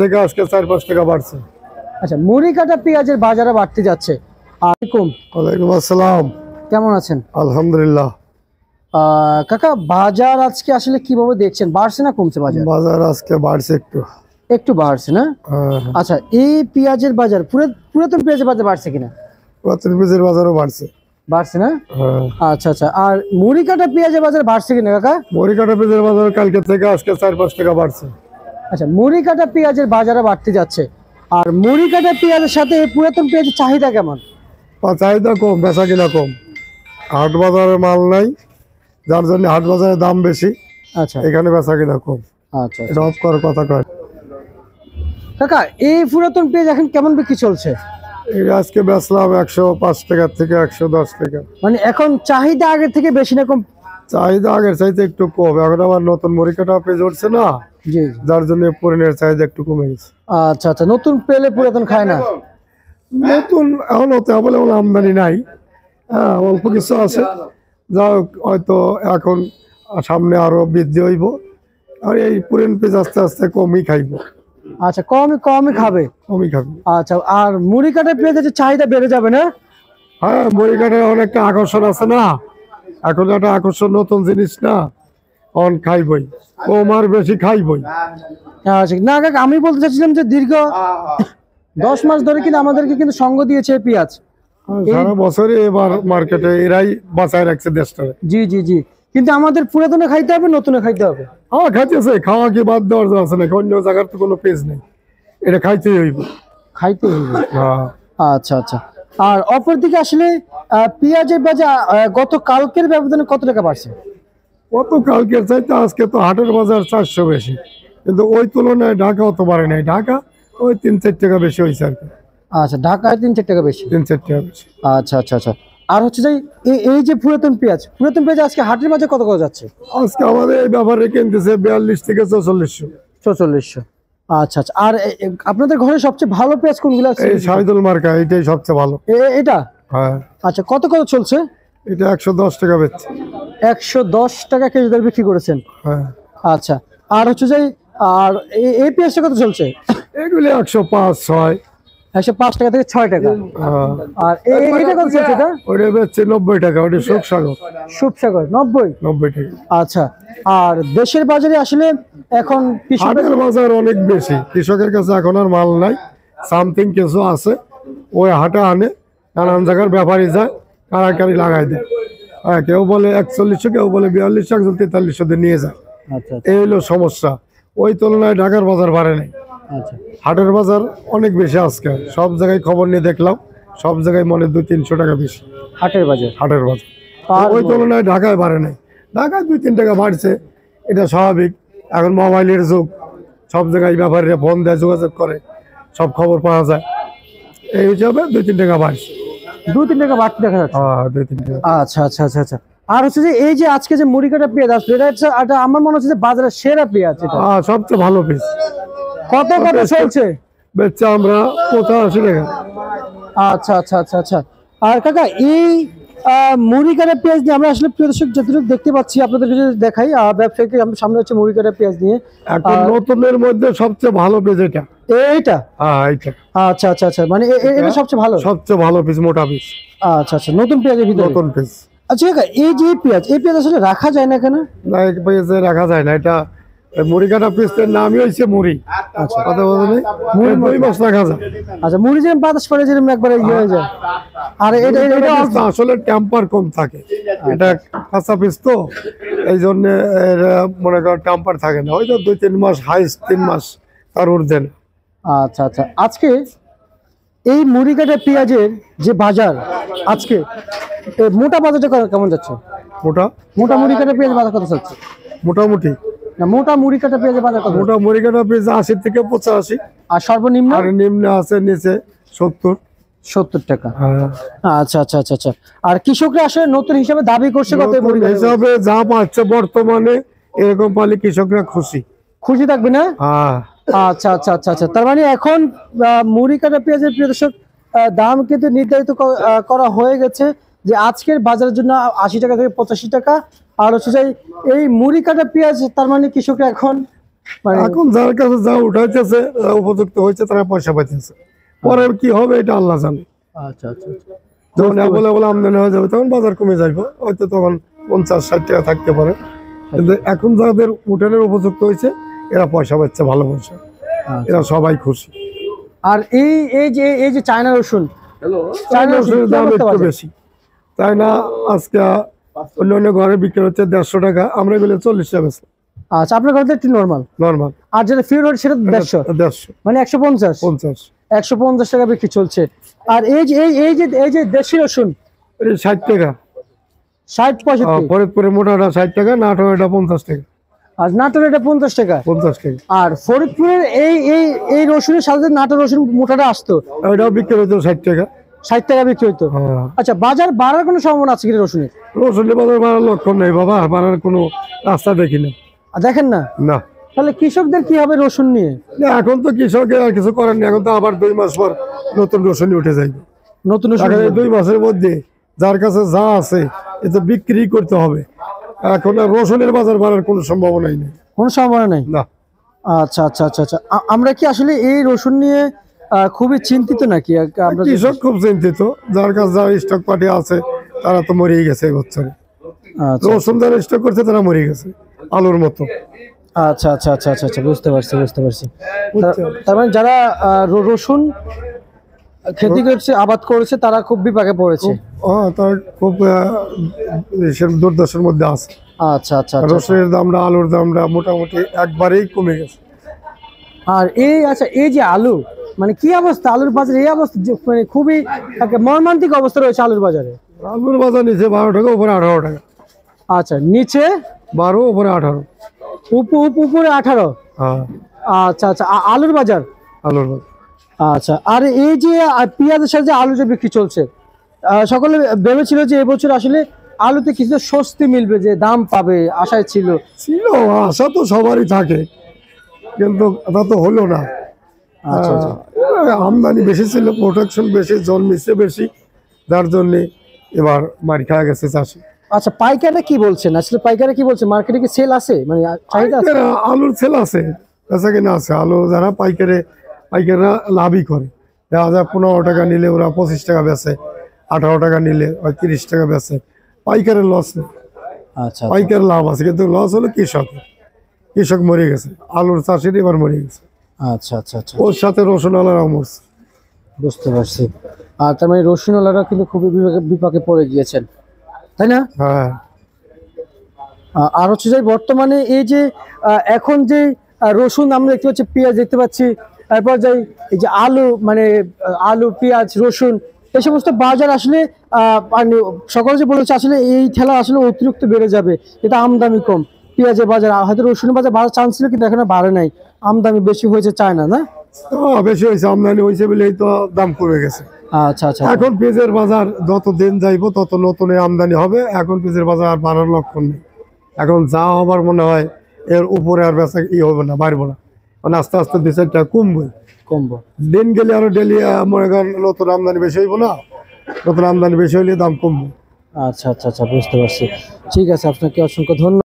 থেকে আজকে 4-5 টাকা বাড়ছে। আচ্ছা, মুড়ি কাটা পেঁয়াজের বাজারে বাড়তে যাচ্ছে। ওয়ালাইকুম আসসালাম। কেমন আছেন? আলহামদুলিল্লাহ। কাকা, বাজার আজকে আসলে কিভাবে দেখছেন, বাড়ছে না কমছে বাজার? বাজার আজকে বাড়ছে, একটু বাড়ছে না? আচ্ছা, এই পেঁয়াজের বাজার পুরাতন পেঁয়াজের বাজার বাড়ছে কিনা? পুরাতন পেঁয়াজের বাজারও বাড়ছে না? আচ্ছা আচ্ছা। আর মুড়ি কাটা পেঁয়াজের বাজার বাড়ছে কিনা কাকা? মুড়ি কাটা পেঁয়াজের বাজার কালকে থেকে আজকে 4-5 টাকা বাড়ছে। আচ্ছা, মুড়ি কাটা পেঁয়াজের বাজারে বাড়তে যাচ্ছে। আর মুড়ি কাটা পেঁয়াজের সাথে পুরাতন পেঁয়াজের চাহিদা কেমন? চাহিদা কম, বেচা কিনা কম। হাট বাজারে মাল নাই, যার জন্য হাট বাজারের দাম বেশি। আচ্ছা, এখানে বেচা কিনা কম। আচ্ছা, এটা অফ করার কথা কয়। কাকা, এই পুরাতন পেঁয়াজ এখন কেমন বিক্রি চলছে? আজকে বেচলাম 105 টাকা থেকে 110 টাকা। মানে এখন চাহিদা আগের থেকে বেশি না কম? চাহিদা আগের চাইতে একটু কম। এখন আবার নতুন মুড়ি কাটা পেঁয়াজ উঠছে না, জি, যার জন্য পুরানের চাহিদা একটু কমে গেছে। আচ্ছা আচ্ছা। নতুন পেলে পুরাতন খায় না? নতুন এখন হতে বলে আমদানি নাই, হ্যাঁ অল্প কিছু আছে, যা হয়তো এখন সামনে আরো বৃদ্ধি হইব। আর এই পুরান পেঁয়াজ আস্তে আস্তে কমই খাইব। আচ্ছা, কমই খাবে? কমই খাবে। আচ্ছা, আর মুড়ি কাটা পেঁয়াজের চাহিদা বেড়ে যাবে না? হ্যাঁ, মুড়ি কাটার অনেকটা আকর্ষণ আছে না, এখন একটা আকর্ষণ, নতুন জিনিস না, অন খাইবই, কম আর বেশি খাইবই। আচ্ছা, না কাকা, আমি বলতে চাচ্ছিলাম যে দীর্ঘ 10 মাস ধরে কিন্তু আমাদেরকে কিন্তু সঙ্গ দিয়েছে পেঁয়াজ। সারা বছরে এবার মার্কেটে এরাই বাঁচায় রাখছে দেশটা। জি জি জি। কিন্তু আমাদের পুরাতনে খাইতে হবে, নতুনে খাইতে হবে। হ্যাঁ, খাইতেছে, খাওয়া কি বাদ দেওয়ার আছে নাকি? অন্য জায়গার তো কোনো পেজ নেই, এটা খাইতেই হইব। হ্যাঁ। আচ্ছা আচ্ছা। আর অপরদিকে আসলে পেঁয়াজের বাজার গত কালকের ব্যবধানে কত টাকা বাড়ছে? কত কালকের চাইতে আজকে তো হাটের বাজার 400 বেশি, কিন্তু ওই তুলনায় ঢাকা অত বাড়ে নাই। ঢাকা ওই 3-4 টাকা বেশি হয়েছে আর কি। আচ্ছা, ঢাকায় 3-4 টাকা বেশি। 3-4 টাকা বেশি। আচ্ছা আচ্ছা আচ্ছা। আর হচ্ছে যে এই যে পুরাতন পেঁয়াজ আজকে হাটের বাজার কত যাচ্ছে? আজকে আমাদের এই ব্যাপারে কিনতেছে 42 থেকে 4400। আচ্ছা আচ্ছা। আর আপনাদের ঘরে সবচেয়ে ভালো পেঁয়াজ কোনগুলো আছে? এই শাহিদুল মার্কা, এটাই সবচেয়ে ভালো। এটা? হ্যাঁ। আচ্ছা, কত চলছে? এটা 110 টাকা বেচছে। 110 টাকা কেজি দরে বিক্রি করেছেন? হ্যাঁ। আচ্ছা। আর হচ্ছে যে আর এই পেঁয়াজটা কত চলছে? এগুলি 105-6। 105 টাকা থেকে 6 টাকা। আর এইটা কত চলছে? এটা ওটা বেচছে 90 টাকা। ওটা সুপসাগর 90 টাকা। আচ্ছা। আর দেশের বাজারে আসলে এখন কৃষকের বাজার অনেক বেশি, কৃষকের কাছে এখন আর মাল নাই। সামথিং কিছু আছে, ওই হাটে আনে, নানান জায়গার ব্যাপারী যায়, কারাকারি লাগাই দেয়। হ্যাঁ, কেউ বলে 4100, কেউ বলে 4200, একজন 4300 দিয়ে নিয়ে যায়। আচ্ছা, এই হলো সমস্যা। ওই তুলনায় ঢাকার বাজার বাড়ে নাই। আচ্ছা। হাটের বাজার অনেক বেশি আজকে, সব জায়গায় খবর নিয়ে দেখলাম, সব জায়গায় মনে 200-300 টাকা বেশি হাটের বাজার। ওই তুলনায় ঢাকায় বাড়ে নাই। ঢাকায় 2-3 টাকা বাড়ছে, এটা স্বাভাবিক। এখন মোবাইলের যুগ, সব জায়গায় ব্যাপারীরা ফোন দেয়, যোগাযোগ করে, সব খবর পাওয়া যায়। এই হিসাবে 2-3 টাকা বাড়ছে। 2-3 টাকা বাড়তে দেখা যাচ্ছে। হ্যাঁ, 2-3 টাকা। আচ্ছা আচ্ছা আচ্ছা আচ্ছা। আর হচ্ছে যে এই যে আজকে যে মুড়ি কাটা পেঁয়াজ আসছে, এটা আমার মনে হচ্ছে যে বাজারের সেরা পেঁয়াজ। এটা সবচেয়ে ভালো পিস। কত চলছে? বেচছে আমরা 85 টাকা। আচ্ছা আচ্ছা আচ্ছা আচ্ছা। আর কাকা, এই মুড়ি কাটা পেঁয়াজ নিয়ে আমরা আসলে প্রিয় দর্শক যতটুকু দেখতে পাচ্ছি আপনাদের কাছে দেখাই, ব্যবসায়ীকে আমরা সামনে হচ্ছে মুড়ি কাটা পেঁয়াজ নিয়ে। এখন নতুনের মধ্যে সবচেয়ে ভালো পিস এটা। এইটা? হ্যাঁ, এইটা। আচ্ছা আচ্ছা আচ্ছা। মানে এটা সবচেয়ে ভালো পিস, মোটা পিস। আচ্ছা আচ্ছা। নতুন পেঁয়াজের ভিতরে নতুন পিস। আচ্ছা কাকা, এই যে পেঁয়াজ আসলে রাখা যায় না কেন? না, এই পেঁয়াজে রাখা যায় না। এটা মুড়ি কাটা পিসের নামই হয়েছে মুড়ি। আচ্ছা, কথা বলতে নেই, মুড়ি মাছ রাখা যায়। আচ্ছা, মুড়ি যেরকম বাতাস পড়ে যেরকম একবারে ইয়ে হয়ে যায়। আর এটা আসলে টেম্পার কম থাকে, এটা কাঁচা পিস তো, এই জন্য মনে কর টেম্পার থাকে না। হয়তো 2-3 মাস, হাইস্ট 3 মাস, তার ঊর্ধ্বে না। আচ্ছা আচ্ছা। আজকে এই মুড়ি কাটা পেঁয়াজের যে বাজার, আজকে মোটা বাজারটা কেমন যাচ্ছে? মোটা মুড়ি কাটা পেঁয়াজ বাজার কত যাচ্ছে? মোটামুটি মোটা মুড়ি কাটা পেঁয়াজের বাজার কত? মোটা মুড়ি কাটা পেঁয়াজ 80 থেকে 85। আর সর্বনিম্ন? আর নিম্ন আছে নিচে 70 টাকা। আচ্ছা আচ্ছা আচ্ছা আচ্ছা। আর কৃষকরা আসলে নতুন হিসাবে দাবি করছে কত? হিসাবে যা পাচ্ছে বর্তমানে, এরকম পালে কৃষকরা খুশি থাকবে না? আচ্ছা আচ্ছা আচ্ছা আচ্ছা। তার মানে এখন মুড়ি কাটা পেঁয়াজের প্রিয় দর্শক দাম কিন্তু নির্ধারিত করা হয়ে গেছে, যে আজকের বাজারের জন্য 80 টাকা থেকে 85 টাকা। আর হচ্ছে যে এই মুড়ি কাটা পেঁয়াজ, তার মানে কৃষকরা এখন মানে এখন যার কাছে যা উঠাইতেছে উপযুক্ত হয়েছে তারা পয়সা পাইতেছে, পরে কি হবে এটা আল্লাহ জানে। আচ্ছা আচ্ছা আচ্ছা। যখন অ্যাভেলেবল আমদানি হয়ে যাবে তখন বাজার কমে যাবে, হয়তো তখন 50-60 টাকা থাকতে পারে, কিন্তু এখন যাদের উঠানের উপযুক্ত হয়েছে এরা পয়সা পাচ্ছে, ভালো পয়সা, এরা সবাই খুশি। আর এই যে চায়না রসুন, চায়না রসুনের দাম একটু বেশি, তাই না? আজকে অন্য অন্য ঘরে বিক্রি হচ্ছে 150 টাকা, আমরা এগুলো 40 টাকা বেশি। আচ্ছা, আপনার কাছে একটু নরমাল, আর যেটা ফিউর সেটা 150, মানে 150 150 টাকা বিক্রি চলছে। আর এই যে দেশি রসুন 60 টাকা, 60-65, ফরিদপুরে মোটাটা 60 টাকা, নাটোরটা 50 টাকা, আর নাটোর এটা 50 টাকা। 50 টাকা। আর ফরিদপুরের এই রসুনের সাথে নাটোর রসুন মোটাটা আসতো, ওইটাও বিক্রি হতো 60 টাকা, 60 টাকা বিক্রি হতো। আচ্ছা, বাজার বাড়ার কোনো সম্ভাবনা আছে কি রসুনের? রসুনের বাজার বাড়ার লক্ষণ নেই বাবা, বাড়ার কোনো রাস্তা দেখি না। দেখেন না? না। তাহলে কৃষকদের কি হবে রসুন নিয়ে? এখন তো কৃষকের আর কিছু করার নেই, এখন তো আবার 2 মাস পর নতুন রসুন উঠে যাবে। নতুন রসুন 2 মাসের মধ্যে যার কাছে যা আছে এ তো বিক্রি করতে হবে। এখন আর রসুনের বাজার বাড়ার কোনো সম্ভাবনাই নেই, কোনো সম্ভাবনা নেই। না। আচ্ছা আচ্ছা আচ্ছা আচ্ছা। আমরা কি আসলে এই রসুন নিয়ে খুবই চিন্তিত নাকি? কৃষক খুব চিন্তিত, যার কাছে যা স্টক পার্টি আছে তারা তো মরেই গেছে এই বছরে। রসুন যারা স্টক করছে তারা মরে গেছে আলুর মতো। আচ্ছা আচ্ছা আচ্ছা আচ্ছা আচ্ছা, বুঝতে পারছি বুঝতে পারছি। তার মানে যারা রসুন খেতি করছে, আবাদ করেছে, তারা খুব বিপাকে পড়েছে। তার খুব দুর্দশার মধ্যে আছে। আচ্ছা আচ্ছা। রসুনের দামটা, আলুর দামটা মোটামুটি একবারেই কমে গেছে। আর এই যে আলু, মানে কি অবস্থা আলুর বাজারে? এই অবস্থা মানে খুবই মর্মান্তিক অবস্থা রয়েছে আলুর বাজারে। আলুর বাজার নিচে 12 টাকা, উপরে 18 টাকা। আচ্ছা, নিচে 12, উপরে 18। উপরে 18। আচ্ছা আচ্ছা। আলুর বাজার, আলুর বাজার। আচ্ছা। আর এই যে পেঁয়াজের সাথে যে আলু যে বিক্রি চলছে, সকলে ভেবেছিল যে এবছর আসলে আলুতে কিছু স্বস্তি মিলবে, যে দাম পাবে, আশায় ছিল। আশা তো সবারই থাকে, কিন্তু তা তো হলো না। আমদানি বেশি ছিল, প্রোডাকশন বেশি, জন্মিছে বেশি, যার জন্য এবার মার খাওয়া গেছে চাষি। আচ্ছা, পাইকাররা কি বলছেন আসলে? পাইকাররা কি বলছে? মার্কেটে কি সেল আছে, মানে চাহিদা আছে? আলুর সেল আছে, বেচা কিনা আছে। আলু যারা পাইকাররা লাভই করে। দেখা যায় 15 টাকা নিলে ওরা 25 টাকা বেচে, 18 টাকা নিলে 30 টাকা বেচে। পাইকারের লস নেই, আচ্ছা, পাইকারের লাভ আছে, কিন্তু লস হলো কৃষক মরে গেছে, আলুর চাষির এবার মরে গেছে। আচ্ছা আচ্ছা আচ্ছা। ওর সাথে রসুনওয়ালারাও মরছে। বুঝতে পারছি। আর তার মানে রসুনওয়ালারা কিন্তু খুবই বিপাকে পড়ে গিয়েছেন, তাই না? হ্যাঁ। আর হচ্ছে যে বর্তমানে এই যে এখন যে রসুন আমরা দেখতে পাচ্ছি, পেঁয়াজ দেখতে পাচ্ছি, তারপর যাই এই যে আলু, মানে আলু, পেঁয়াজ, রসুন, এই সমস্ত বাজার আসলে মানে সকলে যে বলেছে আসলে এই ঠেলা আসলে অতিরিক্ত বেড়ে যাবে, এটা আমদানি কম। পেঁয়াজের বাজার, হয়তো রসুনের বাজার বাড়ার চান্স ছিল, কিন্তু এখনো বাড়ে নাই, আমদানি বেশি হয়েছে চায়না, না? বেশি হয়েছে, আমদানি হয়েছে বলেই তো দাম কমে গেছে। আচ্ছা আচ্ছা। এখন পেঁয়াজের বাজার যত দিন যাইবো তত নতুন আমদানি হবে। এখন পেঁয়াজের বাজার আর বাড়ার লক্ষণ নেই। এখন যা হবার মনে হয় এর উপরে আর বেচা হবে না, বাড়বো না, মানে আস্তে আস্তে 2-4 টাকা কমবো। দিন গেলে আরো ডেলি মনে করেন নতুন আমদানি বেশি হইব না, নতুন আমদানি বেশি হইলে দাম কমবো। আচ্ছা আচ্ছা আচ্ছা, বুঝতে পারছি। ঠিক আছে, আপনাকে অসংখ্য ধন্যবাদ।